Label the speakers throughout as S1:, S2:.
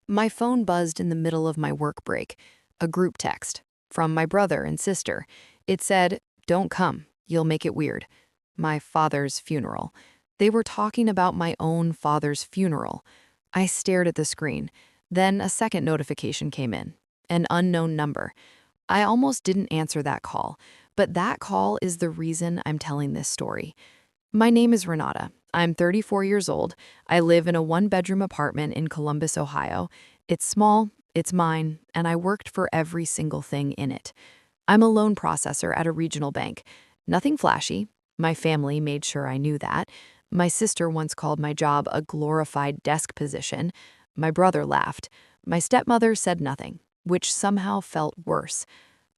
S1: My phone buzzed in the middle of my work break, a group text from my brother and sister. It said, "Don't come, you'll make it weird." My father's funeral. They were talking about my own father's funeral. I stared at the screen. Then a second notification came in, an unknown number. I almost didn't answer that call, but that call is the reason I'm telling this story. My name is Renata. I'm 34 years old. I live in a one-bedroom apartment in Columbus, Ohio. It's small, it's mine, and I worked for every single thing in it. I'm a loan processor at a regional bank. Nothing flashy. My family made sure I knew that. My sister once called my job a glorified desk position. My brother laughed. My stepmother said nothing, which somehow felt worse.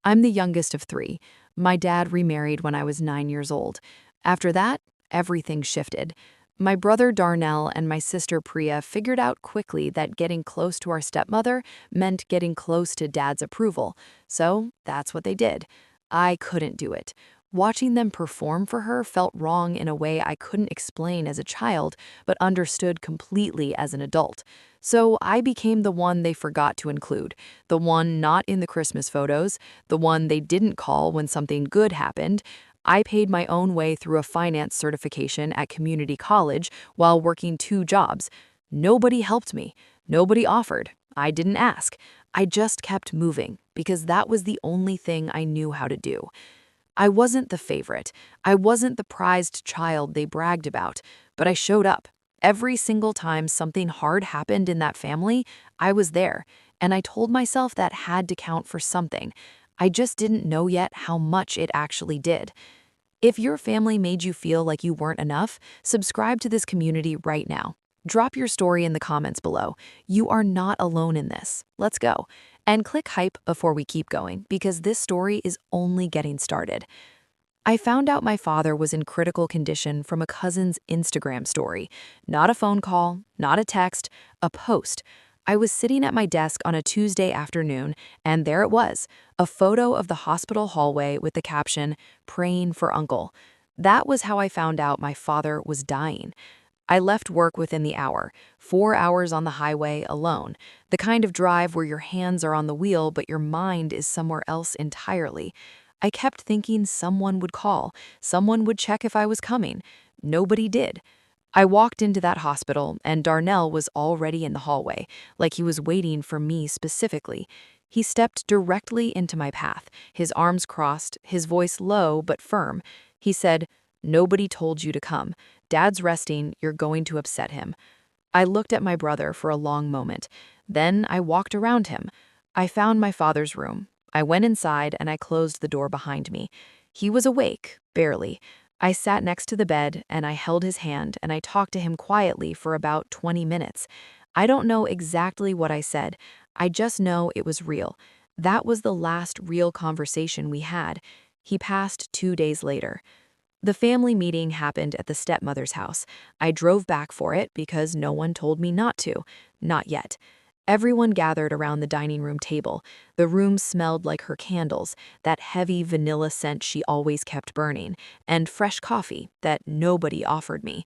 S1: I'm the youngest of three. My dad remarried when I was 9 years old. After that, everything shifted. My brother Darnell and my sister Priya figured out quickly that getting close to our stepmother meant getting close to dad's approval. So that's what they did. I couldn't do it. Watching them perform for her felt wrong in a way I couldn't explain as a child, but understood completely as an adult. So I became the one they forgot to include, the one not in the Christmas photos, the one they didn't call when something good happened. I paid my own way through a finance certification at community college while working two jobs. Nobody helped me. Nobody offered. I didn't ask. I just kept moving because that was the only thing I knew how to do. I wasn't the favorite. I wasn't the prized child they bragged about, but I showed up. Every single time something hard happened in that family, I was there, and I told myself that had to count for something. I just didn't know yet how much it actually did. If your family made you feel like you weren't enough, subscribe to this community right now. Drop your story in the comments below. You are not alone in this. Let's go. And click hype before we keep going, because this story is only getting started. I found out my father was in critical condition from a cousin's Instagram story. Not a phone call, not a text, a post. I was sitting at my desk on a Tuesday afternoon, and there it was, a photo of the hospital hallway with the caption, "Praying for Uncle." That was how I found out my father was dying. I left work within the hour, 4 hours on the highway alone, the kind of drive where your hands are on the wheel but your mind is somewhere else entirely. I kept thinking someone would call, someone would check if I was coming. Nobody did. I walked into that hospital, and Darnell was already in the hallway, like he was waiting for me specifically. He stepped directly into my path, his arms crossed, his voice low but firm. He said, "Nobody told you to come. Dad's resting, you're going to upset him." I looked at my brother for a long moment. Then I walked around him. I found my father's room. I went inside and I closed the door behind me. He was awake, barely. I sat next to the bed and I held his hand and I talked to him quietly for about 20 minutes. I don't know exactly what I said. I just know it was real. That was the last real conversation we had. He passed 2 days later. The family meeting happened at the stepmother's house. I drove back for it because no one told me not to. Not yet. Everyone gathered around the dining room table. The room smelled like her candles, that heavy vanilla scent she always kept burning, and fresh coffee that nobody offered me.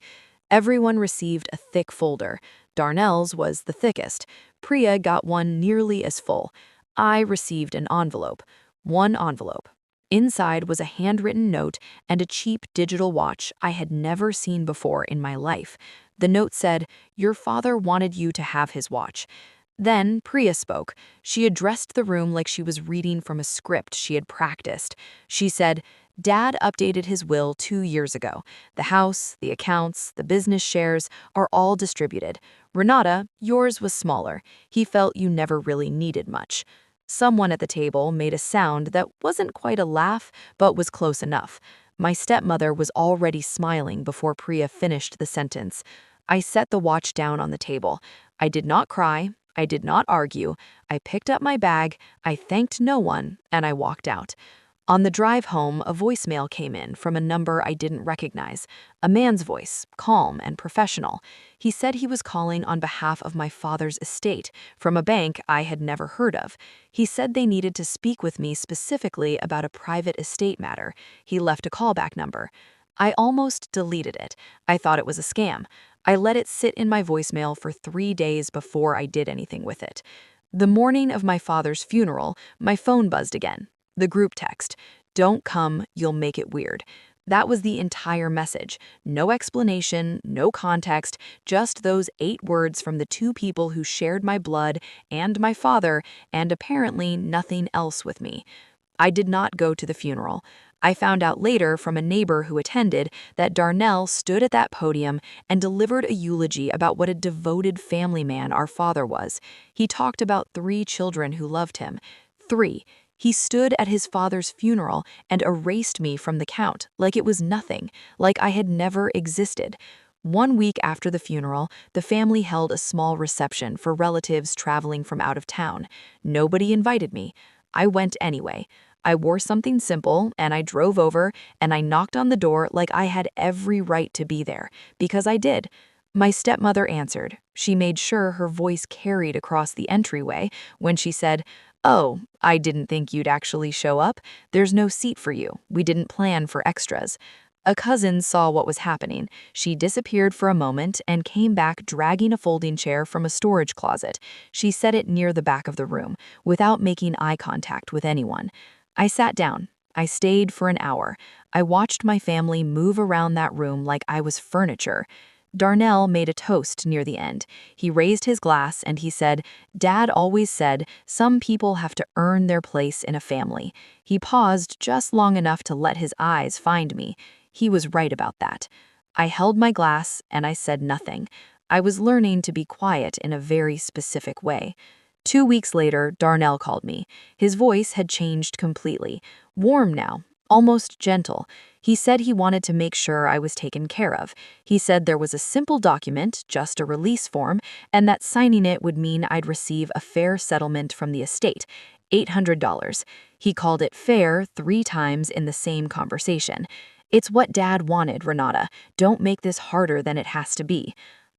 S1: Everyone received a thick folder. Darnell's was the thickest. Priya got one nearly as full. I received an envelope. One envelope. Inside was a handwritten note and a cheap digital watch I had never seen before in my life. The note said, "Your father wanted you to have his watch." Then Priya spoke. She addressed the room like she was reading from a script she had practiced. She said, "Dad updated his will 2 years ago. The house, the accounts, the business shares are all distributed. Renata, yours was smaller. He felt you never really needed much." Someone at the table made a sound that wasn't quite a laugh, but was close enough. My stepmother was already smiling before Priya finished the sentence. I set the watch down on the table. I did not cry. I did not argue. I picked up my bag, I thanked no one, and I walked out. On the drive home, a voicemail came in from a number I didn't recognize. A man's voice, calm and professional. He said he was calling on behalf of my father's estate, from a bank I had never heard of. He said they needed to speak with me specifically about a private estate matter. He left a callback number. I almost deleted it. I thought it was a scam. I let it sit in my voicemail for 3 days before I did anything with it. The morning of my father's funeral, my phone buzzed again. The group text, "Don't come, you'll make it weird." That was the entire message. No explanation, no context, just those 8 words from the 2 people who shared my blood and my father, and apparently nothing else with me. I did not go to the funeral. I found out later from a neighbor who attended that Darnell stood at that podium and delivered a eulogy about what a devoted family man our father was. He talked about 3 children who loved him. 3. He stood at his father's funeral and erased me from the count, like it was nothing, like I had never existed. 1 week after the funeral, the family held a small reception for relatives traveling from out of town. Nobody invited me. I went anyway. I wore something simple, and I drove over, and I knocked on the door like I had every right to be there, because I did. My stepmother answered. She made sure her voice carried across the entryway when she said, "Oh, I didn't think you'd actually show up. There's no seat for you. We didn't plan for extras." A cousin saw what was happening. She disappeared for a moment and came back dragging a folding chair from a storage closet. She set it near the back of the room, without making eye contact with anyone. I sat down. I stayed for an hour. I watched my family move around that room like I was furniture. Darnell made a toast near the end. He raised his glass and he said, "Dad always said some people have to earn their place in a family." He paused just long enough to let his eyes find me. He was right about that. I held my glass and I said nothing. I was learning to be quiet in a very specific way. 2 weeks later, Darnell called me. His voice had changed completely. Warm now, almost gentle. He said he wanted to make sure I was taken care of. He said there was a simple document, just a release form, and that signing it would mean I'd receive a fair settlement from the estate, $800. He called it fair 3 times in the same conversation. "It's what Dad wanted, Renata. Don't make this harder than it has to be."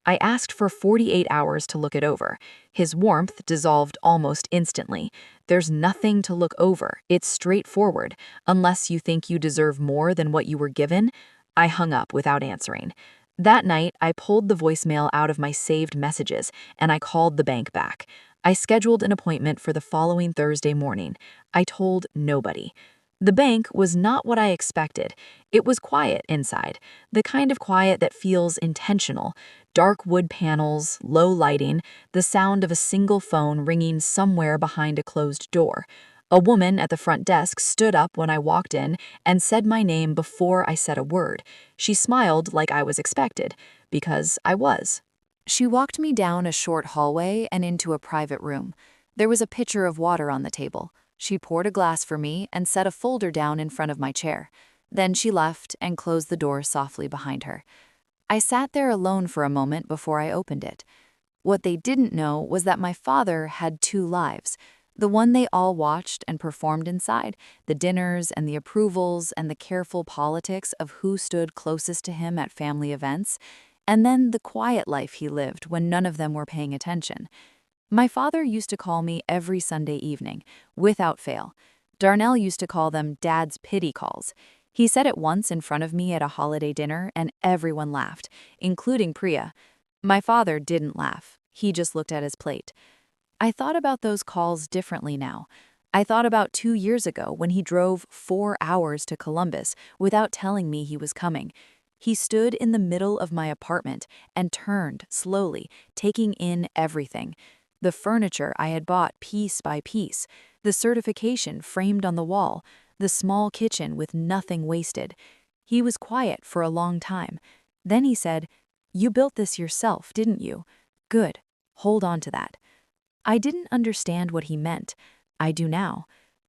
S1: I asked for 48 hours to look it over. His warmth dissolved almost instantly. "There's nothing to look over. It's straightforward. Unless you think you deserve more than what you were given." I hung up without answering. That night, I pulled the voicemail out of my saved messages and I called the bank back. I scheduled an appointment for the following Thursday morning. I told nobody. The bank was not what I expected. It was quiet inside, the kind of quiet that feels intentional. Dark wood panels, low lighting, the sound of a single phone ringing somewhere behind a closed door. A woman at the front desk stood up when I walked in and said my name before I said a word. She smiled like I was expected, because I was. She walked me down a short hallway and into a private room. There was a pitcher of water on the table. She poured a glass for me and set a folder down in front of my chair. Then she left and closed the door softly behind her. I sat there alone for a moment before I opened it. What they didn't know was that my father had 2 lives. The one they all watched and performed inside, the dinners and the approvals and the careful politics of who stood closest to him at family events, and then the quiet life he lived when none of them were paying attention. My father used to call me every Sunday evening, without fail. Darnell used to call them Dad's pity calls. He said it once in front of me at a holiday dinner, and everyone laughed, including Priya. My father didn't laugh. He just looked at his plate. I thought about those calls differently now. I thought about 2 years ago when he drove 4 hours to Columbus without telling me he was coming. He stood in the middle of my apartment and turned slowly, taking in everything. The furniture I had bought piece by piece, the certification framed on the wall, the small kitchen with nothing wasted. He was quiet for a long time. Then he said, "You built this yourself, didn't you? Good. Hold on to that." I didn't understand what he meant. I do now.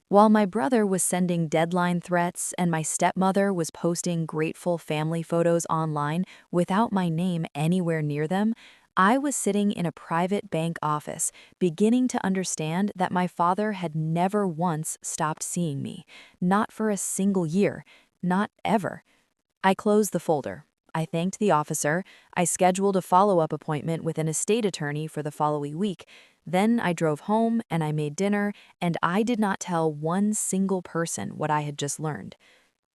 S1: While my brother was sending deadline threats and my stepmother was posting grateful family photos online without my name anywhere near them, I was sitting in a private bank office, beginning to understand that my father had never once stopped seeing me, not for a single year, not ever. I closed the folder. I thanked the officer. I scheduled a follow-up appointment with an estate attorney for the following week. Then I drove home and I made dinner, and I did not tell one single person what I had just learned.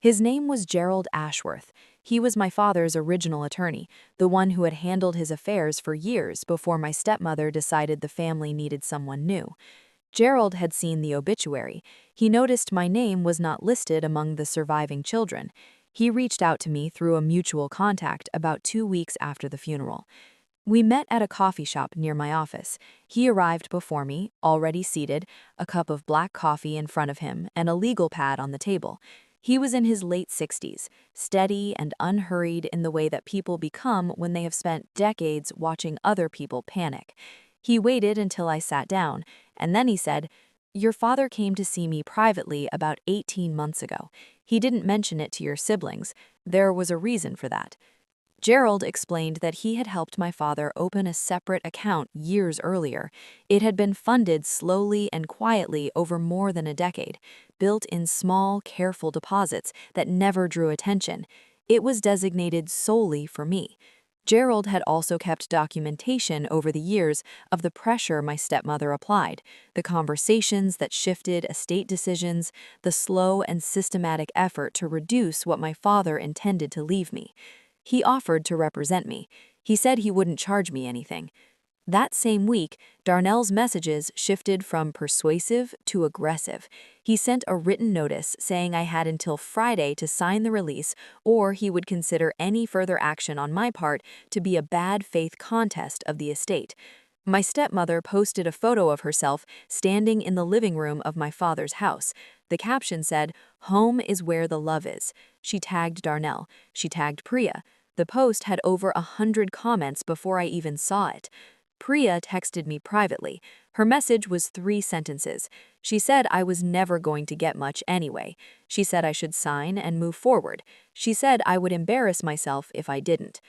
S2: His name was Gerald Ashworth. He was my father's original attorney, the one who had handled his affairs for years before my stepmother decided the family needed someone new. Gerald had seen the obituary. He noticed my name was not listed among the surviving children. He reached out to me through a mutual contact about 2 weeks after the funeral. We met at a coffee shop near my office. He arrived before me, already seated, a cup of black coffee in front of him and a legal pad on the table. He was in his late 60s, steady and unhurried in the way that people become when they have spent decades watching other people panic. He waited until I sat down, and then he said, "Your father came to see me privately about 18 months ago. He didn't mention it to your siblings. There was a reason for that." Gerald explained that he had helped my father open a separate account years earlier. It had been funded slowly and quietly over more than a decade, built in small, careful deposits that never drew attention. It was designated solely for me. Gerald had also kept documentation over the years of the pressure my stepmother applied, the conversations that shifted estate decisions, the slow and systematic effort to reduce what my father intended to leave me. He offered to represent me. He said he wouldn't charge me anything. That same week, Darnell's messages shifted from persuasive to aggressive. He sent a written notice saying I had until Friday to sign the release, or he would consider any further action on my part to be a bad faith contest of the estate. My stepmother posted a photo of herself standing in the living room of my father's house. The caption said, "Home is where the love is." She tagged Darnell. She tagged Priya. The post had over 100 comments before I even saw it. Priya texted me privately. Her message was 3 sentences. She said I was never going to get much anyway. She said I should sign and move forward. She said I would embarrass myself if I didn't.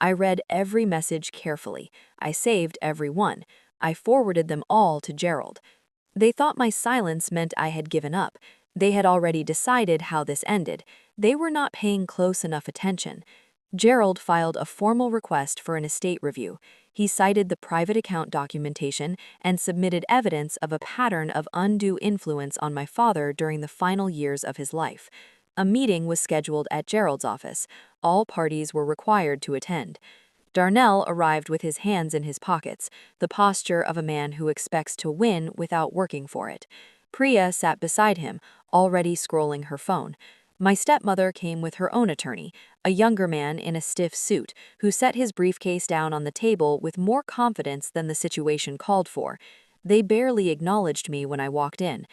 S2: I read every message carefully. I saved every one. I forwarded them all to Gerald. They thought my silence meant I had given up. They had already decided how this ended. They were not paying close enough attention. Gerald filed a formal request for an estate review. He cited the private account documentation and submitted evidence of a pattern of undue influence on my father during the final years of his life. A meeting was scheduled at Gerald's office. All parties were required to attend. Darnell arrived with his hands in his pockets, the posture of a man who expects to win without working for it. Priya sat beside him, already scrolling her phone. My stepmother came with her own attorney, a younger man in a stiff suit, who set his briefcase down on the table with more confidence than the situation called for. They barely acknowledged me when I walked in.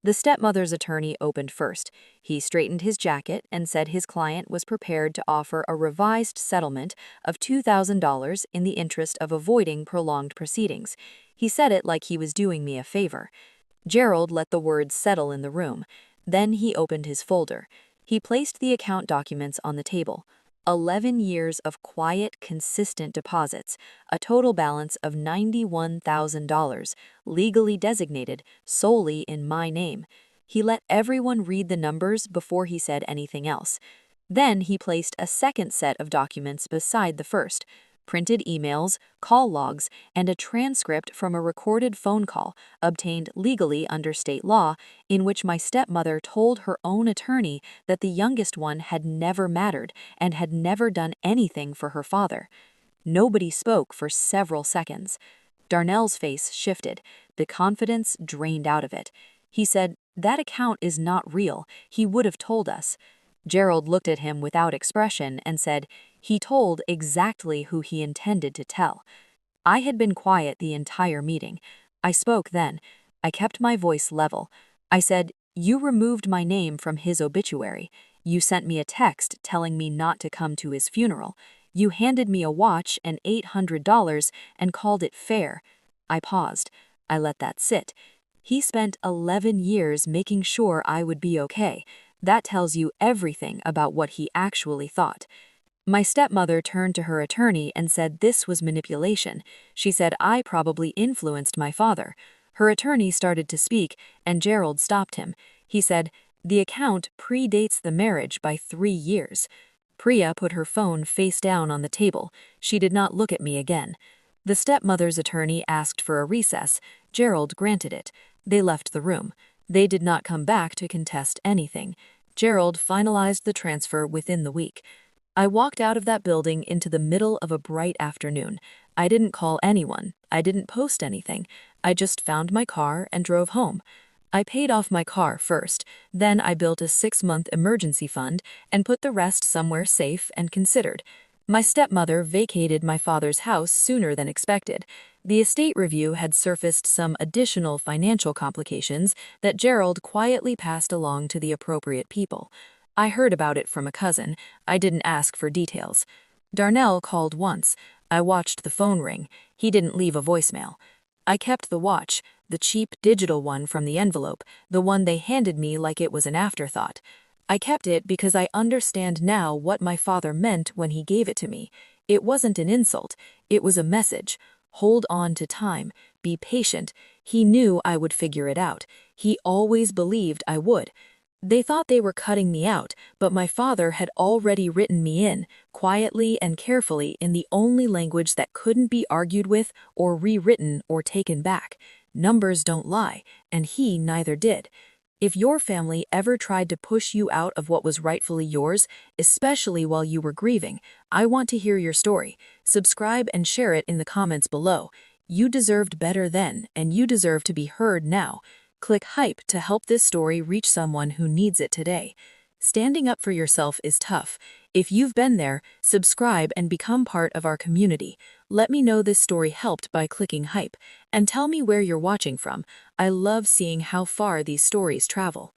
S2: The stepmother's attorney opened first. He straightened his jacket and said his client was prepared to offer a revised settlement of $2,000 in the interest of avoiding prolonged proceedings. He said it like he was doing me a favor. Gerald let the words settle in the room. Then he opened his folder. He placed the account documents on the table. 11 years of quiet, consistent deposits, a total balance of $91,000, legally designated solely in my name. He let everyone read the numbers before he said anything else. Then he placed a second set of documents beside the first, printed emails, call logs, and a transcript from a recorded phone call obtained legally under state law in which my stepmother told her own attorney that the youngest one had never mattered and had never done anything for her father. Nobody spoke for several seconds. Darnell's face shifted. The confidence drained out of it. He said, "That account is not real. He would have told us." Gerald looked at him without expression and said, "He told exactly who he intended to tell." I had been quiet the entire meeting. I spoke then. I kept my voice level. I said, "You removed my name from his obituary. You sent me a text telling me not to come to his funeral. You handed me a watch and $800 and called it fair." I paused. I let that sit. He spent 11 years making sure I would be okay. That tells you everything about what he actually thought. My stepmother turned to her attorney and said this was manipulation. She said I probably influenced my father. Her attorney started to speak, and Gerald stopped him. He said, "The account predates the marriage by 3 years." Priya put her phone face down on the table. She did not look at me again. The stepmother's attorney asked for a recess. Gerald granted it. They left the room. They did not come back to contest anything. Gerald finalized the transfer within the week. I walked out of that building into the middle of a bright afternoon. I didn't call anyone. I didn't post anything. I just found my car and drove home. I paid off my car first, then I built a 6-month emergency fund and put the rest somewhere safe and considered. My stepmother vacated my father's house sooner than expected. The estate review had surfaced some additional financial complications that Gerald quietly passed along to the appropriate people. I heard about it from a cousin. I didn't ask for details. Darnell called once. I watched the phone ring. He didn't leave a voicemail. I kept the watch, the cheap digital one from the envelope, the one they handed me like it was an afterthought. I kept it because I understand now what my father meant when he gave it to me. It wasn't an insult, it was a message. Hold on to time, be patient. He knew I would figure it out. He always believed I would. They thought they were cutting me out, but my father had already written me in, quietly and carefully in the only language that couldn't be argued with or rewritten or taken back. Numbers don't lie, and he neither did. If your family ever tried to push you out of what was rightfully yours, especially while you were grieving, I want to hear your story. Subscribe and share it in the comments below. You deserved better then, and you deserve to be heard now. Click hype to help this story reach someone who needs it today. Standing up for yourself is tough. If you've been there, subscribe and become part of our community. Let me know this story helped by clicking hype. And tell me where you're watching from. I love seeing how far these stories travel.